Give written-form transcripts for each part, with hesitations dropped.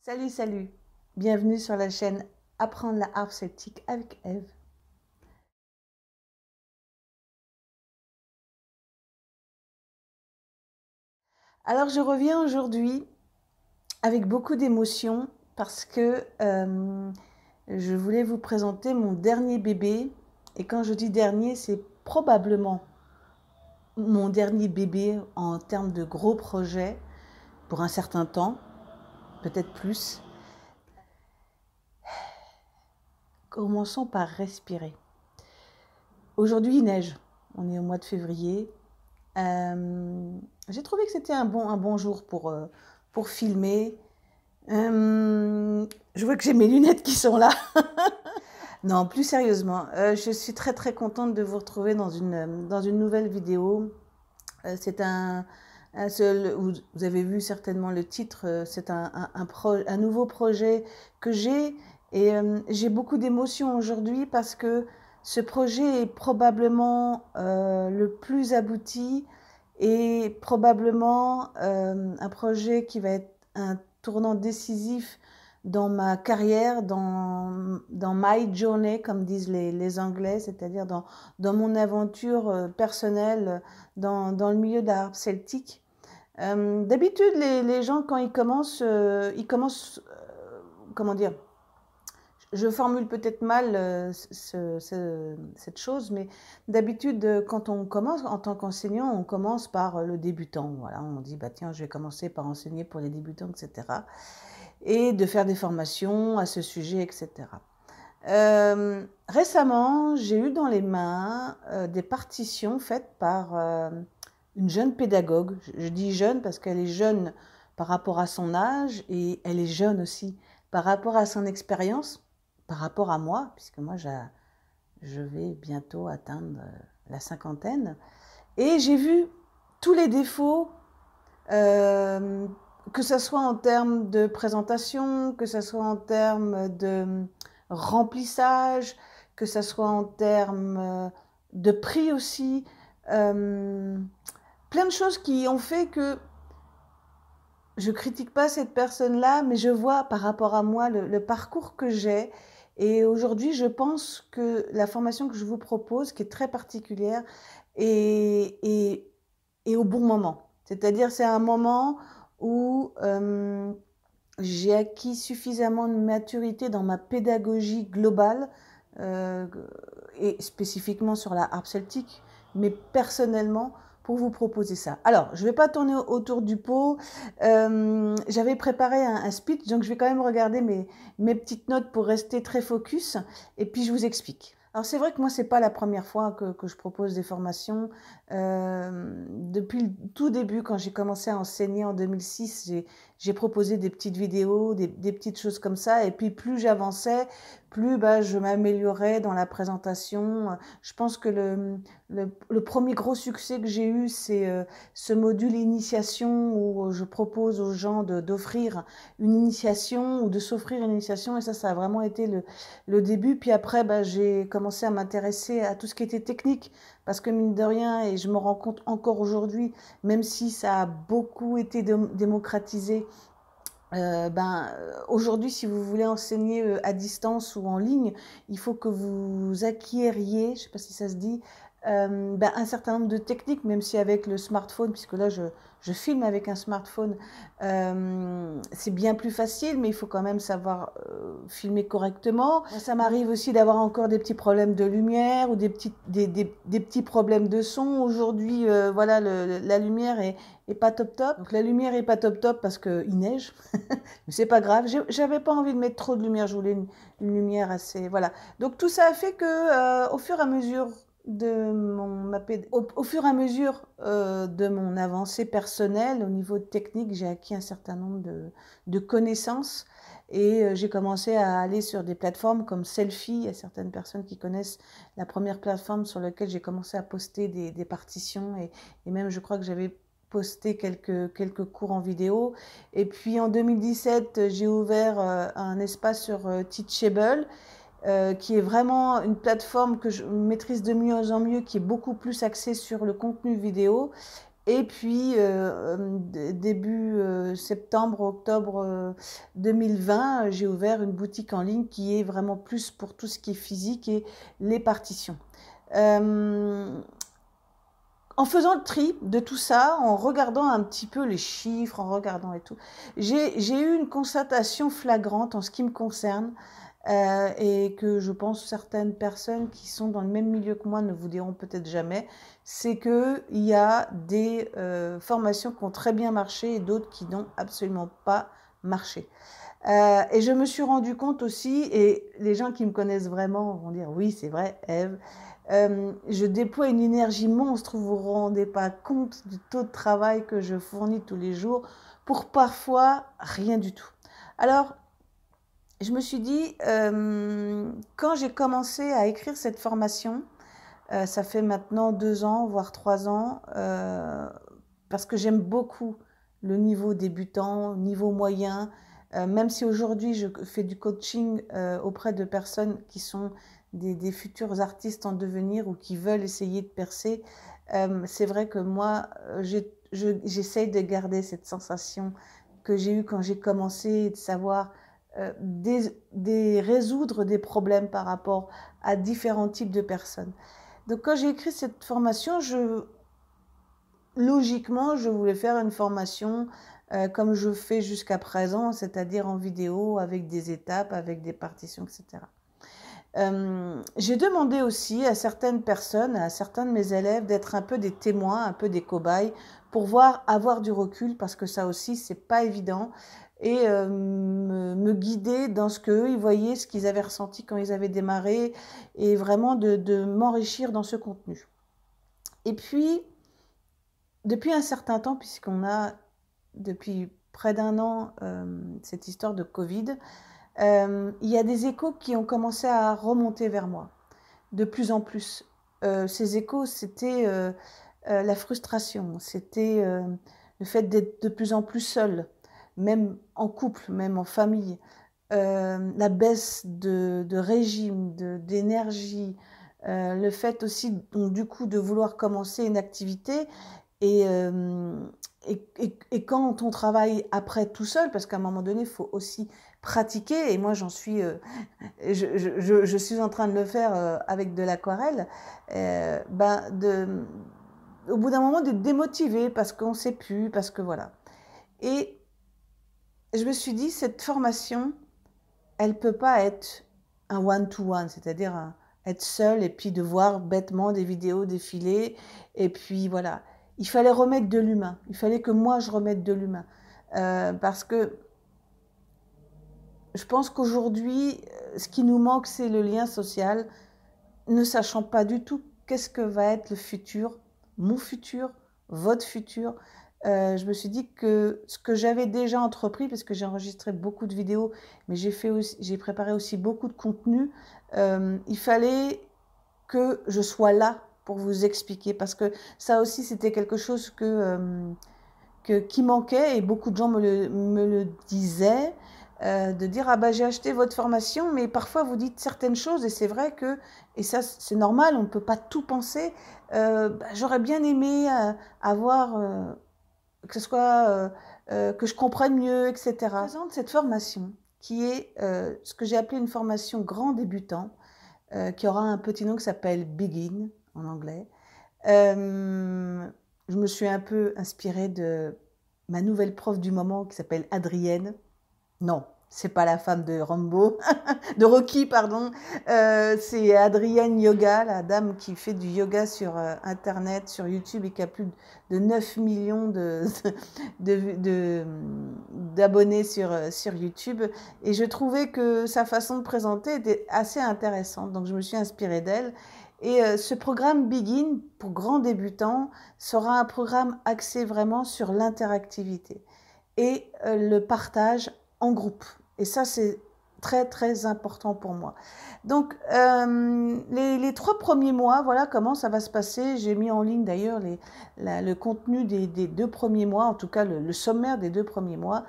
Salut, salut! Bienvenue sur la chaîne Apprendre la harpe celtique avec Eve. Alors, je reviens aujourd'hui avec beaucoup d'émotion parce que je voulais vous présenter mon dernier bébé. Et quand je dis dernier, c'est probablement mon dernier bébé en termes de gros projets pour un certain temps, peut-être plus. Commençons par respirer. Aujourd'hui, il neige. On est au mois de février. J'ai trouvé que c'était un bon jour pour filmer. Je vois que j'ai mes lunettes qui sont là. Non, plus sérieusement, je suis très contente de vous retrouver dans une nouvelle vidéo. C'est vous avez vu certainement le titre, c'est un nouveau projet que j'ai et j'ai beaucoup d'émotions aujourd'hui parce que ce projet est probablement le plus abouti et probablement un projet qui va être un tournant décisif dans ma carrière, dans my journey, comme disent les Anglais, c'est-à-dire dans mon aventure personnelle dans le milieu de la harpe celtique. D'habitude, les gens, quand ils commencent, comment dire, je formule peut-être mal cette chose, mais d'habitude, quand on commence en tant qu'enseignant, on commence par le débutant. Voilà, on dit, bah tiens, je vais commencer par enseigner pour les débutants, etc. Et de faire des formations à ce sujet, etc. Récemment, j'ai eu dans les mains des partitions faites par une jeune pédagogue. Je dis jeune parce qu'elle est jeune par rapport à son âge et elle est jeune aussi par rapport à son expérience, par rapport à moi, puisque moi je vais bientôt atteindre la cinquantaine. Et j'ai vu tous les défauts, que ce soit en termes de présentation, que ce soit en termes de remplissage, que ce soit en termes de prix aussi. Plein de choses qui ont fait que je critique pas cette personne-là, mais je vois par rapport à moi le parcours que j'ai. Et aujourd'hui, je pense que la formation que je vous propose, qui est très particulière, est au bon moment. C'est-à-dire, c'est un moment où j'ai acquis suffisamment de maturité dans ma pédagogie globale, euh, et spécifiquement sur la harpe celtique, mais personnellement, pour vous proposer ça. Alors, je ne vais pas tourner autour du pot. J'avais préparé un speech, donc je vais quand même regarder mes petites notes pour rester très focus, et puis je vous explique. Alors c'est vrai que moi, c'est pas la première fois que je propose des formations. Depuis le tout début, quand j'ai commencé à enseigner en 2006, j'ai proposé des petites vidéos, des petites choses comme ça. Et puis plus j'avançais, plus je m'améliorais dans la présentation. Je pense que le premier gros succès que j'ai eu, c'est ce module initiation où je propose aux gens d'offrir une initiation ou de s'offrir une initiation. Et ça a vraiment été le début. Puis après, j'ai commencé à m'intéresser à tout ce qui était technique. Parce que mine de rien, et je me rends compte encore aujourd'hui, même si ça a beaucoup été démocratisé, aujourd'hui, si vous voulez enseigner à distance ou en ligne, il faut que vous acquiériez, je ne sais pas si ça se dit, un certain nombre de techniques, même si avec le smartphone, puisque là je filme avec un smartphone, c'est bien plus facile, mais il faut quand même savoir filmer correctement. Ça m'arrive aussi d'avoir encore des petits problèmes de lumière ou des petits problèmes de son. Aujourd'hui, voilà, la lumière est pas top. Donc la lumière est pas top parce qu'il neige, mais c'est pas grave. J'avais pas envie de mettre trop de lumière, je voulais une lumière assez, voilà. Donc tout ça a fait que au fur et à mesure au fur et à mesure de mon avancée personnelle au niveau technique, j'ai acquis un certain nombre de connaissances et j'ai commencé à aller sur des plateformes comme Selfie. Il y a certaines personnes qui connaissent la première plateforme sur laquelle j'ai commencé à poster des partitions et même je crois que j'avais posté quelques cours en vidéo. Et puis en 2017, j'ai ouvert un espace sur Teachable, qui est vraiment une plateforme que je maîtrise de mieux en mieux, qui est beaucoup plus axée sur le contenu vidéo. Et puis, début septembre, octobre 2020, j'ai ouvert une boutique en ligne qui est vraiment plus pour tout ce qui est physique et les partitions. Euh, En faisant le tri de tout ça, en regardant un petit peu les chiffres, en regardant et tout, j'ai eu une constatation flagrante en ce qui me concerne et que je pense certaines personnes qui sont dans le même milieu que moi ne vous diront peut-être jamais, c'est qu'il y a des formations qui ont très bien marché et d'autres qui n'ont absolument pas marché. Et je me suis rendu compte aussi, et les gens qui me connaissent vraiment vont dire oui, c'est vrai, Ève, je déploie une énergie monstre, vous vous rendez pas compte du taux de travail que je fournis tous les jours pour parfois rien du tout. Alors, je me suis dit, quand j'ai commencé à écrire cette formation, ça fait maintenant 2 ans, voire 3 ans, parce que j'aime beaucoup le niveau débutant, niveau moyen, même si aujourd'hui je fais du coaching auprès de personnes qui sont des futurs artistes en devenir ou qui veulent essayer de percer, c'est vrai que moi, j'essaye de garder cette sensation que j'ai eue quand j'ai commencé, de savoir résoudre des problèmes par rapport à différents types de personnes. Donc quand j'ai écrit cette formation, logiquement, je voulais faire une formation comme je fais jusqu'à présent, c'est-à-dire en vidéo, avec des étapes, avec des partitions, etc. J'ai demandé aussi à certaines personnes, à certains de mes élèves, d'être un peu des témoins, un peu des cobayes, pour avoir du recul, parce que ça aussi, c'est pas évident, et me guider dans ce qu'eux, ils voyaient, ce qu'ils avaient ressenti quand ils avaient démarré, et vraiment de m'enrichir dans ce contenu. Et puis, depuis un certain temps, puisqu'on a depuis près d'un an cette histoire de Covid, il y a des échos qui ont commencé à remonter vers moi, de plus en plus. Ces échos, c'était la frustration, c'était le fait d'être de plus en plus seul, même en couple, même en famille, la baisse de régime, d'énergie, le fait aussi, donc, du coup, de vouloir commencer une activité et, quand on travaille après tout seul, parce qu'à un moment donné, il faut aussi pratiquer, et moi j'en suis, je suis en train de le faire avec de l'aquarelle, au bout d'un moment d'être démotivé parce qu'on ne sait plus, parce que voilà. Et je me suis dit, cette formation, elle ne peut pas être un one-to-one, c'est-à-dire être seul et puis de voir bêtement des vidéos défiler, et puis voilà. Il fallait remettre de l'humain, il fallait que moi je remette de l'humain. Parce que je pense qu'aujourd'hui, ce qui nous manque, c'est le lien social, ne sachant pas du tout qu'est-ce que va être le futur, mon futur, votre futur. Je me suis dit que ce que j'avais déjà entrepris, parce que j'ai enregistré beaucoup de vidéos, mais j'ai préparé aussi beaucoup de contenu, il fallait que je sois là pour vous expliquer, parce que ça aussi c'était quelque chose qui manquait, et beaucoup de gens me le disaient, de dire ah bah j'ai acheté votre formation, mais parfois vous dites certaines choses, et c'est vrai que, et ça c'est normal, on ne peut pas tout penser, j'aurais bien aimé avoir que ce soit que je comprenne mieux, etc. Je présente cette formation qui est ce que j'ai appelé une formation grand débutant, qui aura un petit nom qui s'appelle Begin en anglais. Je me suis un peu inspirée de ma nouvelle prof du moment qui s'appelle Adrienne. Non, c'est pas la femme de Rambo, de Rocky, pardon. C'est Adrienne Yoga, la dame qui fait du yoga sur Internet, sur YouTube, et qui a plus de 9 millions d'abonnés sur YouTube. Et je trouvais que sa façon de présenter était assez intéressante. Donc je me suis inspirée d'elle. Et ce programme Begin, pour grands débutants, sera un programme axé vraiment sur l'interactivité et le partage en groupe. Et ça, c'est très, très important pour moi. Donc, les 3 premiers mois, voilà comment ça va se passer. J'ai mis en ligne d'ailleurs le contenu des 2 premiers mois, en tout cas le sommaire des 2 premiers mois.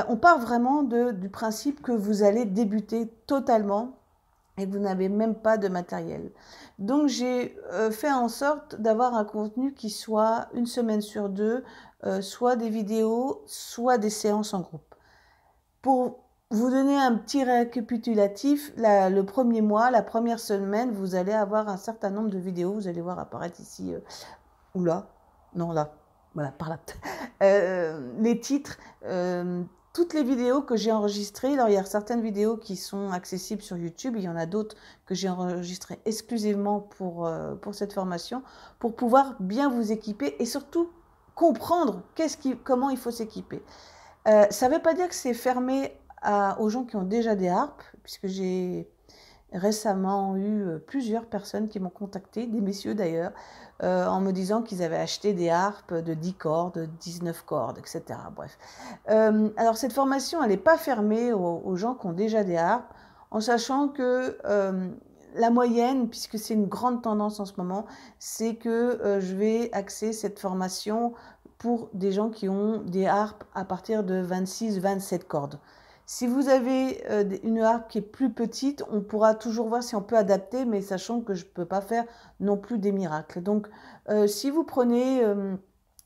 On part vraiment du principe que vous allez débuter totalement et vous n'avez même pas de matériel. Donc j'ai fait en sorte d'avoir un contenu qui soit une semaine sur deux, soit des vidéos, soit des séances en groupe. Pour vous donner un petit récapitulatif, le premier mois, la première semaine, vous allez avoir un certain nombre de vidéos. Vous allez voir apparaître ici, ou là, non là, voilà, par là. Les titres, toutes les vidéos que j'ai enregistrées. Alors il y a certaines vidéos qui sont accessibles sur YouTube, il y en a d'autres que j'ai enregistrées exclusivement pour cette formation, pour pouvoir bien vous équiper et surtout comprendre comment il faut s'équiper. Ça ne veut pas dire que c'est fermé aux gens qui ont déjà des harpes, puisque j'ai récemment eu plusieurs personnes qui m'ont contacté, des messieurs d'ailleurs, en me disant qu'ils avaient acheté des harpes de 10 cordes, 19 cordes, etc. Bref. Alors cette formation, elle n'est pas fermée aux gens qui ont déjà des harpes, en sachant que la moyenne, puisque c'est une grande tendance en ce moment, c'est que je vais axer cette formation pour des gens qui ont des harpes à partir de 26-27 cordes. Si vous avez une harpe qui est plus petite, on pourra toujours voir si on peut adapter, mais sachant que je ne peux pas faire non plus des miracles. Donc, si vous prenez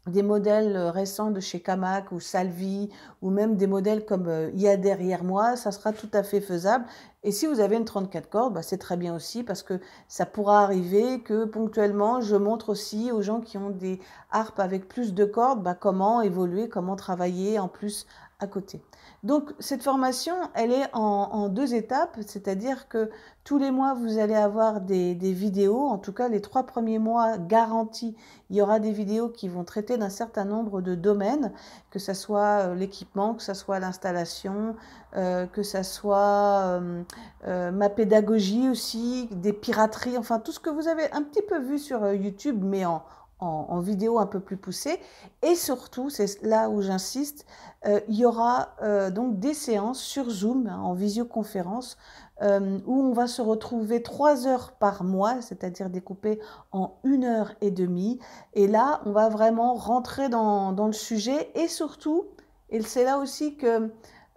des modèles récents de chez Camac ou Salvi, ou même des modèles comme il y a derrière moi, ça sera tout à fait faisable. Et si vous avez une 34 cordes, bah, c'est très bien aussi, parce que ça pourra arriver que ponctuellement, je montre aussi aux gens qui ont des harpes avec plus de cordes, bah, comment évoluer, comment travailler en plus à côté. Donc cette formation, elle est en deux étapes, c'est-à-dire que tous les mois, vous allez avoir des vidéos, en tout cas les 3 premiers mois garantis, il y aura des vidéos qui vont traiter d'un certain nombre de domaines, que ce soit l'équipement, que ce soit l'installation, que ce soit ma pédagogie aussi, des pirateries, enfin tout ce que vous avez un petit peu vu sur YouTube, mais en vidéo un peu plus poussée. Et surtout, c'est là où j'insiste, il y aura donc des séances sur Zoom, hein, en visioconférence, où on va se retrouver 3 heures par mois, c'est-à-dire découpées en 1 heure et demie. Et là, on va vraiment rentrer dans le sujet. Et surtout, et c'est là aussi que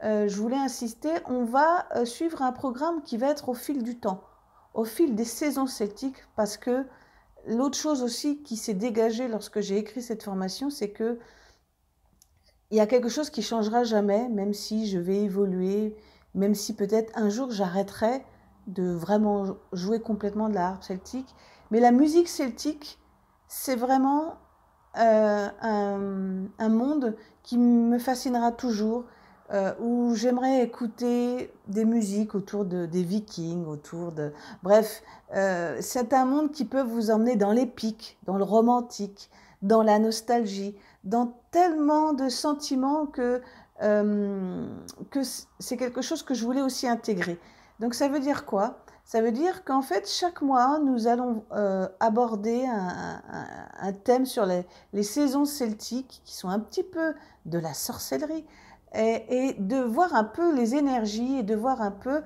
je voulais insister, on va suivre un programme qui va être au fil du temps, au fil des saisons celtiques, parce que l'autre chose aussi qui s'est dégagée lorsque j'ai écrit cette formation, c'est que il y a quelque chose qui changera jamais, même si je vais évoluer, même si peut-être un jour j'arrêterai de vraiment jouer complètement de la harpe celtique. Mais la musique celtique, c'est vraiment un monde qui me fascinera toujours, où j'aimerais écouter des musiques autour des Vikings, Bref, c'est un monde qui peut vous emmener dans l'épique, dans le romantique, dans la nostalgie, dans tellement de sentiments que c'est quelque chose que je voulais aussi intégrer. Donc ça veut dire quoi? Ça veut dire qu'en fait, chaque mois, nous allons aborder un thème sur les saisons celtiques, qui sont un petit peu de la sorcellerie, et de voir un peu les énergies, et de voir un peu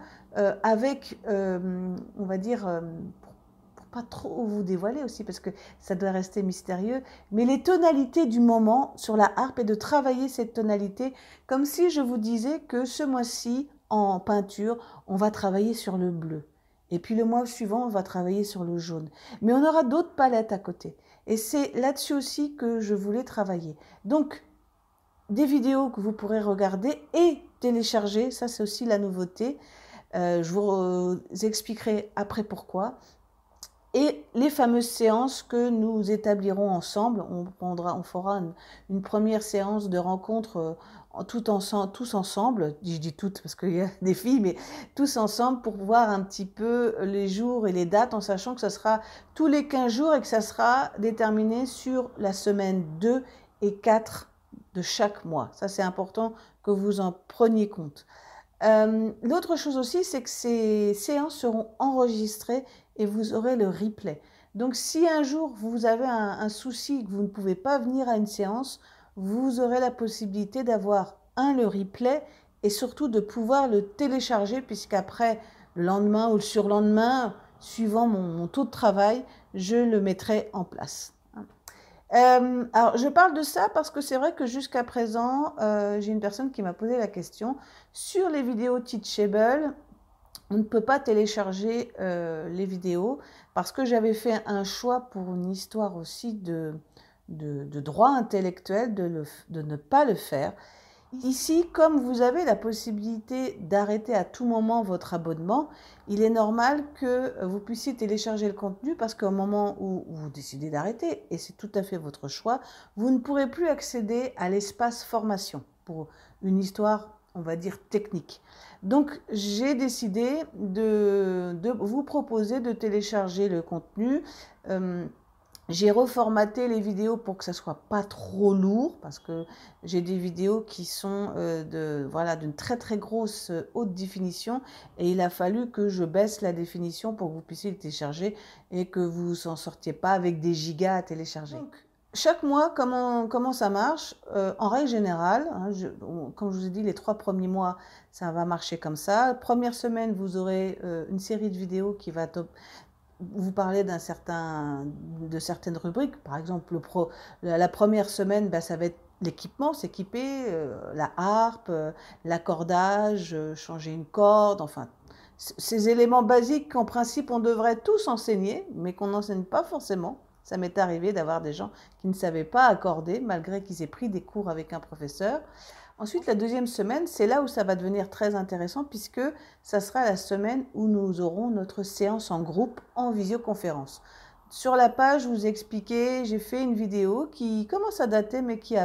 avec, on va dire, pour pas trop vous dévoiler aussi, parce que ça doit rester mystérieux, mais les tonalités du moment sur la harpe, et de travailler cette tonalité, comme si je vous disais que ce mois-ci, en peinture, on va travailler sur le bleu. Et puis le mois suivant, on va travailler sur le jaune. Mais on aura d'autres palettes à côté. Et c'est là-dessus aussi que je voulais travailler. Donc, des vidéos que vous pourrez regarder et télécharger, ça c'est aussi la nouveauté. Je vous expliquerai après pourquoi. Et les fameuses séances que nous établirons ensemble. On fera une première séance de rencontre tous ensemble. Je dis toutes parce qu'il y a des filles, mais tous ensemble pour voir un petit peu les jours et les dates, en sachant que ça sera tous les 15 jours et que ça sera déterminé sur la semaine 2 et 4 de chaque mois. Ça, c'est important que vous en preniez compte. L'autre chose aussi, c'est que ces séances seront enregistrées et vous aurez le replay. Donc, si un jour vous avez un souci, que vous ne pouvez pas venir à une séance, vous aurez la possibilité d'avoir le replay, et surtout de pouvoir le télécharger, puisqu'après, le lendemain ou le surlendemain, suivant mon taux de travail, je le mettrai en place. Alors, je parle de ça parce que c'est vrai que jusqu'à présent, j'ai une personne qui m'a posé la question sur les vidéos Teachable. on ne peut pas télécharger les vidéos parce que j'avais fait un choix pour une histoire aussi de droit intellectuel de ne pas le faire. Ici, comme vous avez la possibilité d'arrêter à tout moment votre abonnement, il est normal que vous puissiez télécharger le contenu parce qu'au moment où vous décidez d'arrêter, et c'est tout à fait votre choix, vous ne pourrez plus accéder à l'espace formation pour une histoire, on va dire, technique. Donc, j'ai décidé de vous proposer de télécharger le contenu. J'ai reformaté les vidéos pour que ça soit pas trop lourd parce que j'ai des vidéos qui sont voilà, d'une très très grosse haute définition et il a fallu que je baisse la définition pour que vous puissiez les télécharger et que vous ne s'en sortiez pas avec des gigas à télécharger. Donc, chaque mois, comment ça marche? En règle générale, hein, comme je vous ai dit, les 3 premiers mois, ça va marcher comme ça. Première semaine, vous aurez une série de vidéos qui va vous parler de certaines rubriques. Par exemple, la première semaine, ben, ça va être l'équipement, s'équiper, la harpe, l'accordage, changer une corde, enfin, ces éléments basiques qu'en principe on devrait tous enseigner, mais qu'on n'enseigne pas forcément. Ça m'est arrivé d'avoir des gens qui ne savaient pas accorder, malgré qu'ils aient pris des cours avec un professeur. Ensuite, la deuxième semaine, c'est là où ça va devenir très intéressant puisque ça sera la semaine où nous aurons notre séance en groupe en visioconférence. Sur la page, je vous ai expliqué, j'ai fait une vidéo qui commence à dater mais qui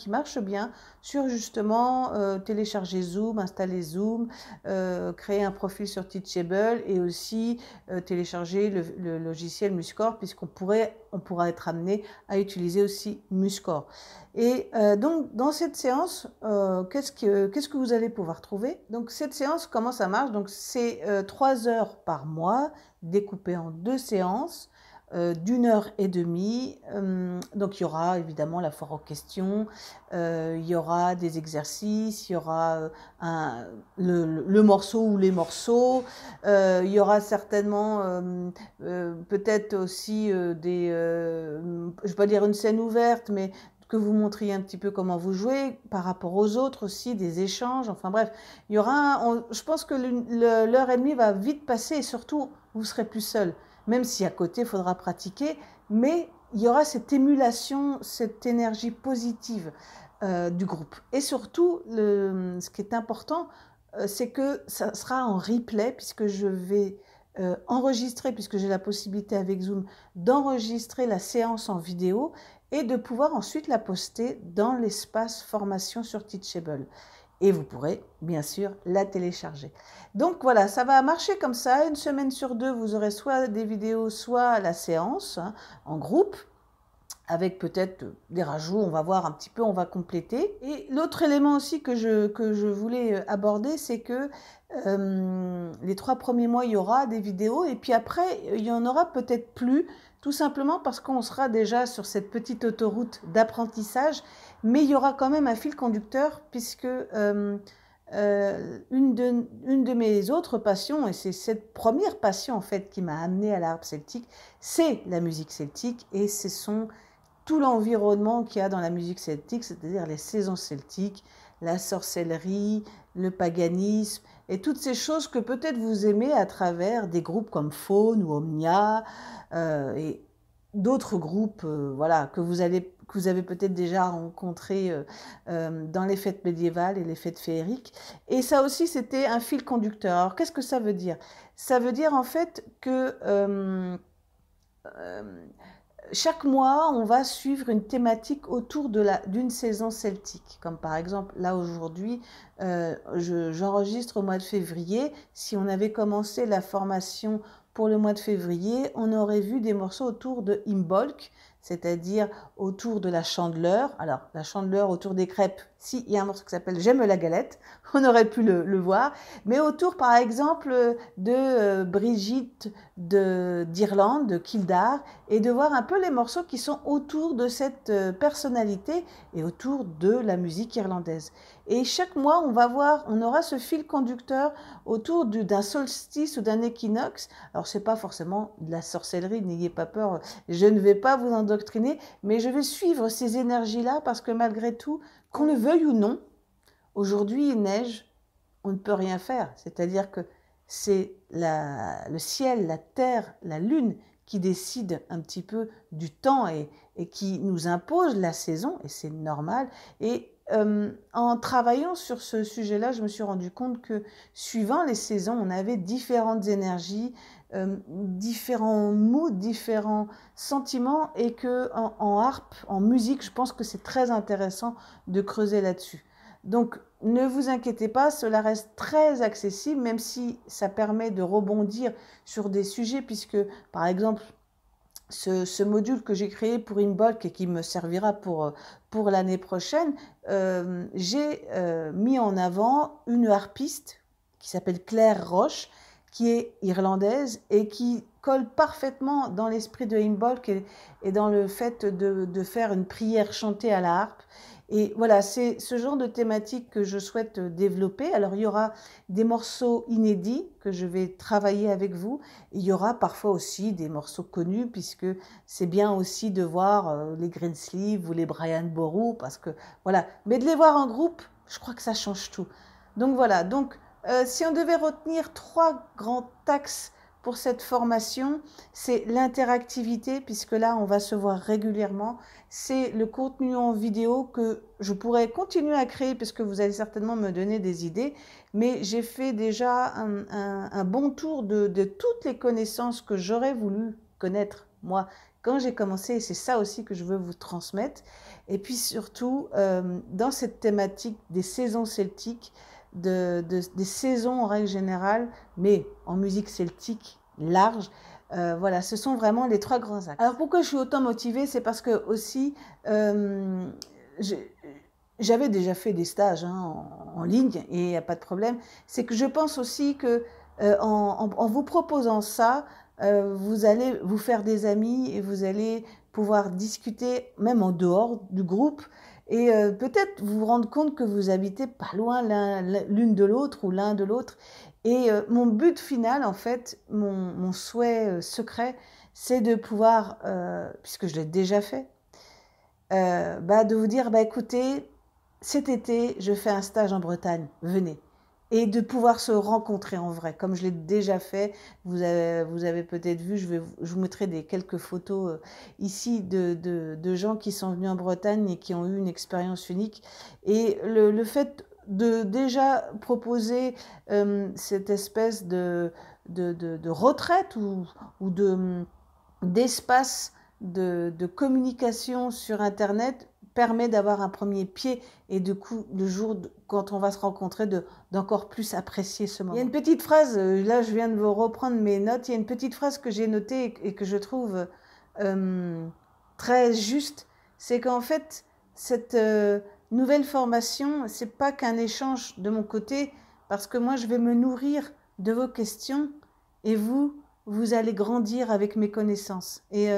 marche bien sur justement télécharger Zoom, installer Zoom, créer un profil sur Teachable et aussi télécharger le logiciel Muscore puisqu'on pourra être amené à utiliser aussi Muscore. Et donc dans cette séance, qu'est-ce que vous allez pouvoir trouver? Donc cette séance, comment ça marche? Donc c'est 3 heures par mois découpées en 2 séances. d'1 h 30. Donc il y aura évidemment la foire aux questions, il y aura des exercices, il y aura le morceau ou les morceaux, il y aura certainement peut-être aussi je ne vais pas dire une scène ouverte, mais que vous montriez un petit peu comment vous jouez par rapport aux autres aussi, des échanges, enfin bref, il y aura je pense que l'heure et demie va vite passer et surtout vous serez plus seul. Même si à côté, il faudra pratiquer, mais il y aura cette émulation, cette énergie positive du groupe. Et surtout, ce qui est important, c'est que ça sera en replay, puisque je vais enregistrer, puisque j'ai la possibilité avec Zoom d'enregistrer la séance en vidéo et de pouvoir ensuite la poster dans l'espace formation sur Teachable. Et vous pourrez, bien sûr, la télécharger. Donc voilà, ça va marcher comme ça. 1 semaine sur 2, vous aurez soit des vidéos, soit la séance hein, en groupe, avec peut-être des rajouts, on va voir un petit peu, on va compléter. Et l'autre élément aussi que je voulais aborder, c'est que les 3 premiers mois, il y aura des vidéos, et puis après, il y en aura peut-être plus, tout simplement parce qu'on sera déjà sur cette petite autoroute d'apprentissage, mais il y aura quand même un fil conducteur, puisque une de mes autres passions, et c'est cette première passion en fait qui m'a amenée à la harpe celtique, c'est la musique celtique, et ce sont tout l'environnement qu'il y a dans la musique celtique, c'est-à-dire les saisons celtiques, la sorcellerie, le paganisme, et toutes ces choses que peut-être vous aimez à travers des groupes comme Faune ou Omnia, et d'autres groupes voilà, que vous avez peut-être déjà rencontrés dans les fêtes médiévales et les fêtes féeriques. Et ça aussi, c'était un fil conducteur. Alors, qu'est-ce que ça veut dire? Ça veut dire en fait que chaque mois, on va suivre une thématique autour d'une saison celtique. Comme par exemple, là aujourd'hui, j'enregistre au mois de février. Si on avait commencé la formation pour le mois de février, on aurait vu des morceaux autour de Imbolc, c'est-à-dire autour de la chandeleur. Alors, la chandeleur autour des crêpes, si, il y a un morceau qui s'appelle J'aime la galette, on aurait pu le voir. Mais autour, par exemple, de Brigitte d'Irlande, de Kildare, et de voir un peu les morceaux qui sont autour de cette personnalité et autour de la musique irlandaise. Et chaque mois, on aura ce fil conducteur autour d'un solstice ou d'un équinoxe. Alors, c'est pas forcément de la sorcellerie, n'ayez pas peur, je ne vais pas vous endoctriner, mais je vais suivre ces énergies-là parce que malgré tout, qu'on le veuille ou non, aujourd'hui il neige, on ne peut rien faire. C'est-à-dire que c'est le ciel, la terre, la lune qui décide un petit peu du temps et qui nous impose la saison, et c'est normal. Et en travaillant sur ce sujet-là, je me suis rendu compte que suivant les saisons, on avait différentes énergies, différents moods, différents sentiments, et que en harpe, en musique, je pense que c'est très intéressant de creuser là-dessus. Donc, ne vous inquiétez pas, cela reste très accessible, même si ça permet de rebondir sur des sujets, puisque, par exemple, ce module que j'ai créé pour Imbolc et qui me servira pour l'année prochaine, j'ai mis en avant une harpiste qui s'appelle Claire Roche, qui est irlandaise et qui colle parfaitement dans l'esprit de Imbolc et dans le fait de faire une prière chantée à la harpe. Et voilà, c'est ce genre de thématique que je souhaite développer. Alors, il y aura des morceaux inédits que je vais travailler avec vous. Il y aura parfois aussi des morceaux connus, puisque c'est bien aussi de voir les Greensleeve ou les Brian Boru, parce que voilà. Mais de les voir en groupe, je crois que ça change tout. Donc voilà. Donc, si on devait retenir 3 grands axes pour cette formation, c'est l'interactivité, puisque là, on va se voir régulièrement. C'est le contenu en vidéo que je pourrais continuer à créer, puisque vous allez certainement me donner des idées. Mais j'ai fait déjà un bon tour de toutes les connaissances que j'aurais voulu connaître, moi, quand j'ai commencé. Et c'est ça aussi que je veux vous transmettre. Et puis surtout, dans cette thématique des saisons celtiques, des saisons en règle générale, mais en musique celtique large. Voilà, ce sont vraiment les 3 grands axes. Alors pourquoi je suis autant motivée? C'est parce que aussi, j'avais déjà fait des stages en ligne et il n'y a pas de problème. C'est que je pense aussi que en vous proposant ça, vous allez vous faire des amis et vous allez pouvoir discuter même en dehors du groupe. Et peut-être vous rendre compte que vous habitez pas loin l'une de l'autre ou l'un de l'autre. Et mon but final, en fait, mon souhait secret, c'est de pouvoir, puisque je l'ai déjà fait, de vous dire, écoutez, cet été, je fais un stage en Bretagne, venez. Et de pouvoir se rencontrer en vrai, comme je l'ai déjà fait. Vous avez peut-être vu, je vous mettrai quelques photos ici de gens qui sont venus en Bretagne et qui ont eu une expérience unique. Et le fait de déjà proposer cette espèce de retraite ou d'espace de communication sur Internet permet d'avoir un premier pied et du coup, le jour, quand on va se rencontrer, d'encore plus apprécier ce moment. Il y a une petite phrase, là je viens de vous reprendre mes notes, il y a une petite phrase que j'ai notée et que je trouve très juste, c'est qu'en fait, cette nouvelle formation, c'est pas qu'un échange de mon côté, parce que moi je vais me nourrir de vos questions et vous allez grandir avec mes connaissances. Et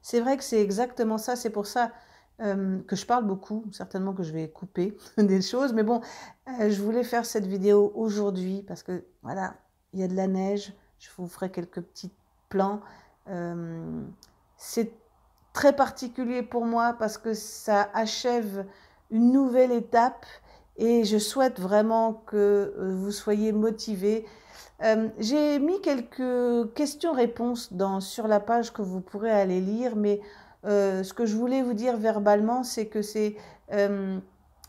c'est vrai que c'est exactement ça, c'est pour ça que je parle beaucoup, certainement que je vais couper des choses, mais bon, je voulais faire cette vidéo aujourd'hui parce que voilà, il y a de la neige, je vous ferai quelques petits plans. C'est très particulier pour moi parce que ça achève une nouvelle étape et je souhaite vraiment que vous soyez motivés. J'ai mis quelques questions-réponses sur la page que vous pourrez aller lire, mais ce que je voulais vous dire verbalement, c'est que c'est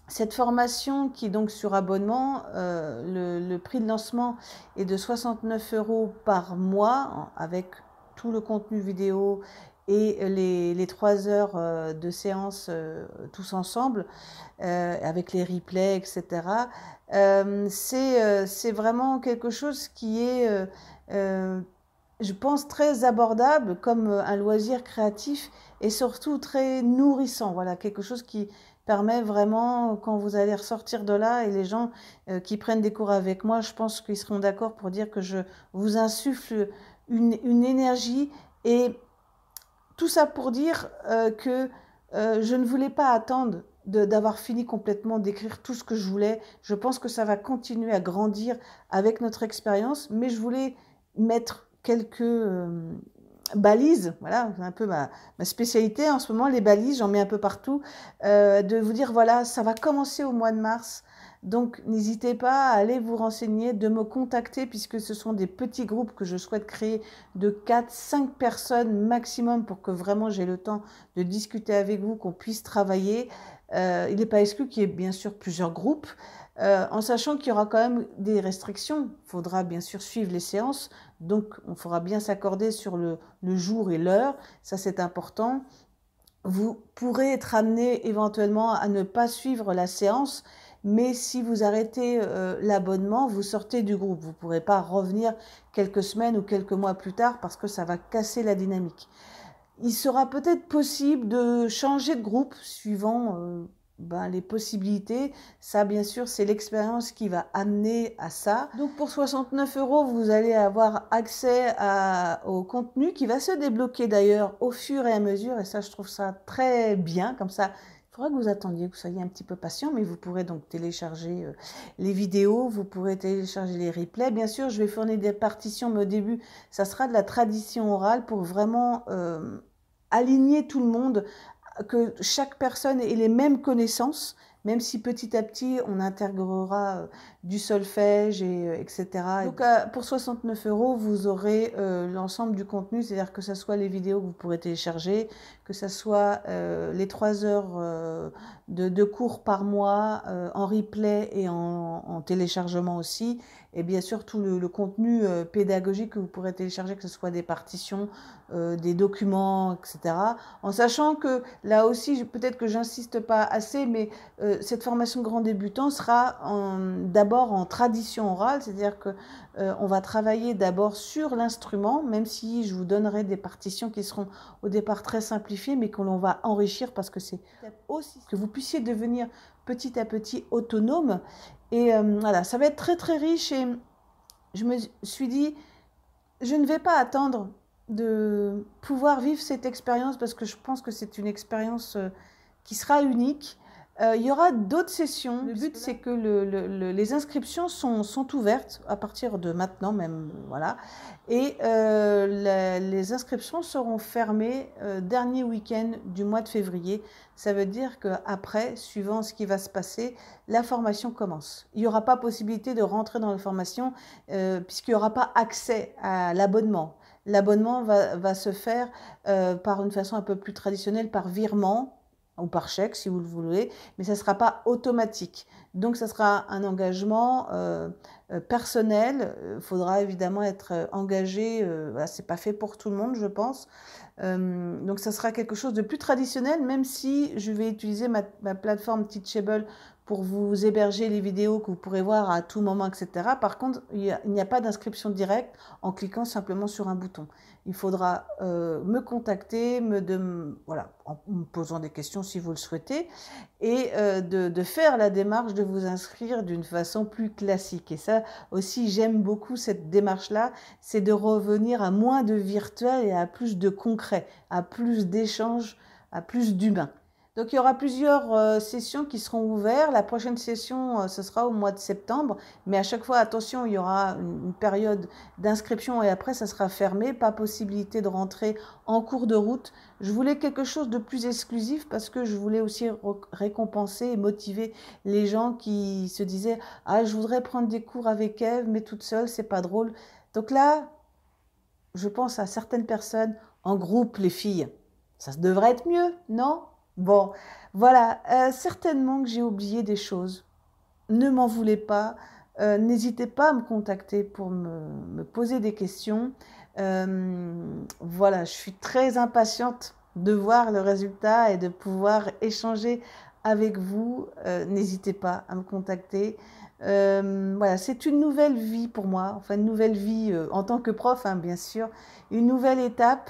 cette formation qui est donc sur abonnement, le prix de lancement est de 69 € par mois, avec tout le contenu vidéo et les 3 heures de séance tous ensemble, avec les replays, etc. C'est vraiment quelque chose qui est, je pense, très abordable comme un loisir créatif et surtout très nourrissant. Voilà, quelque chose qui permet vraiment, quand vous allez ressortir de là, et les gens qui prennent des cours avec moi, je pense qu'ils seront d'accord pour dire que je vous insuffle une énergie. Et tout ça pour dire que je ne voulais pas attendre d'avoir fini complètement d'écrire tout ce que je voulais. Je pense que ça va continuer à grandir avec notre expérience, mais je voulais mettre quelques balises, voilà, c'est un peu ma spécialité en ce moment, les balises, j'en mets un peu partout, de vous dire, voilà, ça va commencer au mois de mars, Donc, n'hésitez pas à aller vous renseigner, de me contacter, puisque ce sont des petits groupes que je souhaite créer de 4-5 personnes maximum pour que vraiment j'ai le temps de discuter avec vous, qu'on puisse travailler. Il n'est pas exclu qu'il y ait bien sûr plusieurs groupes, en sachant qu'il y aura quand même des restrictions. Il faudra bien sûr suivre les séances, donc on faudra bien s'accorder sur le jour et l'heure, ça c'est important. Vous pourrez être amené éventuellement à ne pas suivre la séance, mais si vous arrêtez l'abonnement, vous sortez du groupe. Vous ne pourrez pas revenir quelques semaines ou quelques mois plus tard parce que ça va casser la dynamique. Il sera peut-être possible de changer de groupe suivant les possibilités. Ça, bien sûr, c'est l'expérience qui va amener à ça. Donc, pour 69 €, vous allez avoir accès au contenu qui va se débloquer d'ailleurs au fur et à mesure. Et ça, je trouve ça très bien. Comme ça, il faudra que vous attendiez, que vous soyez un petit peu patient. Mais vous pourrez donc télécharger les vidéos, vous pourrez télécharger les replays. Bien sûr, je vais fournir des partitions, mais au début, ça sera de la tradition orale pour vraiment aligner tout le monde, que chaque personne ait les mêmes connaissances, même si petit à petit on intégrera du solfège, etc. Donc pour 69 €, vous aurez l'ensemble du contenu, c'est-à-dire que ce soit les vidéos que vous pourrez télécharger, que ce soit les 3 heures de cours par mois en replay et en téléchargement aussi, et bien sûr tout le contenu pédagogique que vous pourrez télécharger, que ce soit des partitions, des documents, etc. En sachant que là aussi, peut-être que j'insiste pas assez, mais cette formation grand débutant sera d'abord en tradition orale, c'est-à-dire que on va travailler d'abord sur l'instrument, même si je vous donnerai des partitions qui seront au départ très simplifiées, mais que l'on va enrichir parce que c'est aussi que vous puissiez devenir petit à petit autonome. Et voilà, ça va être très très riche, et je me suis dit, je ne vais pas attendre de pouvoir vivre cette expérience parce que je pense que c'est une expérience qui sera unique. Il y aura d'autres sessions. Le but, c'est que les inscriptions sont ouvertes à partir de maintenant même, voilà. Et les inscriptions seront fermées dernier week-end du mois de février. Ça veut dire qu'après, suivant ce qui va se passer, la formation commence. Il n'y aura pas possibilité de rentrer dans la formation puisqu'il n'y aura pas accès à l'abonnement. L'abonnement va se faire par une façon un peu plus traditionnelle, par virement ou par chèque si vous le voulez, mais ça ne sera pas automatique. Donc ça sera un engagement personnel. Il faudra évidemment être engagé. Voilà, c'est pas fait pour tout le monde, je pense. Donc ça sera quelque chose de plus traditionnel, même si je vais utiliser ma plateforme Teachable pour vous héberger les vidéos que vous pourrez voir à tout moment, etc. Par contre, il n'y a pas d'inscription directe en cliquant simplement sur un bouton. Il faudra me contacter, voilà, en me posant des questions si vous le souhaitez, et de faire la démarche de vous inscrire d'une façon plus classique. Et ça aussi, j'aime beaucoup cette démarche-là, c'est de revenir à moins de virtuel et à plus de concret, à plus d'échanges, à plus d'humain. Donc il y aura plusieurs sessions qui seront ouvertes. La prochaine session, ce sera au mois de septembre. Mais à chaque fois, attention, il y aura une période d'inscription et après, ça sera fermé. Pas possibilité de rentrer en cours de route. Je voulais quelque chose de plus exclusif parce que je voulais aussi récompenser et motiver les gens qui se disaient « Ah, je voudrais prendre des cours avec Eve, mais toute seule, c'est pas drôle. » Donc là, je pense à certaines personnes en groupe, les filles. Ça devrait être mieux, non ? Bon, voilà, certainement que j'ai oublié des choses. Ne m'en voulez pas. N'hésitez pas à me contacter pour me poser des questions. Voilà, je suis très impatiente de voir le résultat et de pouvoir échanger avec vous. N'hésitez pas à me contacter. Voilà, c'est une nouvelle vie pour moi, enfin une nouvelle vie en tant que prof, hein, bien sûr, une nouvelle étape.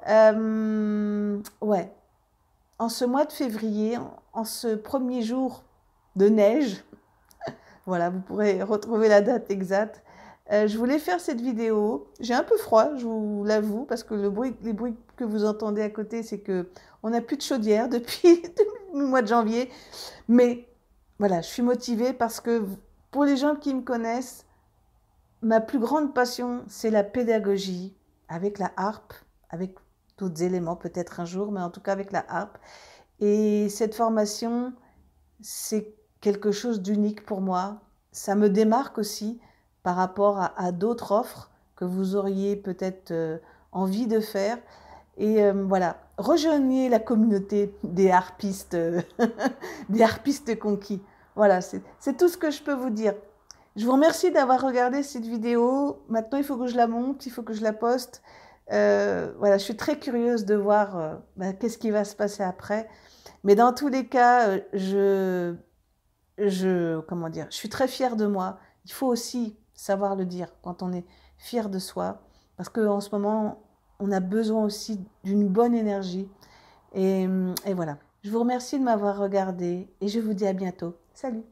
Ouais. En ce mois de février, en ce premier jour de neige, voilà, vous pourrez retrouver la date exacte. Je voulais faire cette vidéo. J'ai un peu froid, je vous l'avoue, parce que les bruits que vous entendez à côté, c'est que on n'a plus de chaudière depuis le mois de janvier. Mais voilà, je suis motivée parce que pour les gens qui me connaissent, ma plus grande passion, c'est la pédagogie avec la harpe, avec d'autres éléments peut-être un jour, mais en tout cas avec la harpe. Et cette formation, c'est quelque chose d'unique pour moi. Ça me démarque aussi par rapport à d'autres offres que vous auriez peut-être envie de faire. Et voilà, rejoignez la communauté des harpistes, des harpistes conquis. Voilà, c'est tout ce que je peux vous dire. Je vous remercie d'avoir regardé cette vidéo. Maintenant, il faut que je la monte, il faut que je la poste. Voilà, je suis très curieuse de voir qu'est-ce qui va se passer après. Mais dans tous les cas, comment dire, je suis très fière de moi. Il faut aussi savoir le dire quand on est fier de soi, parce qu'en ce moment, on a besoin aussi d'une bonne énergie. Et voilà. Je vous remercie de m'avoir regardé et je vous dis à bientôt. Salut!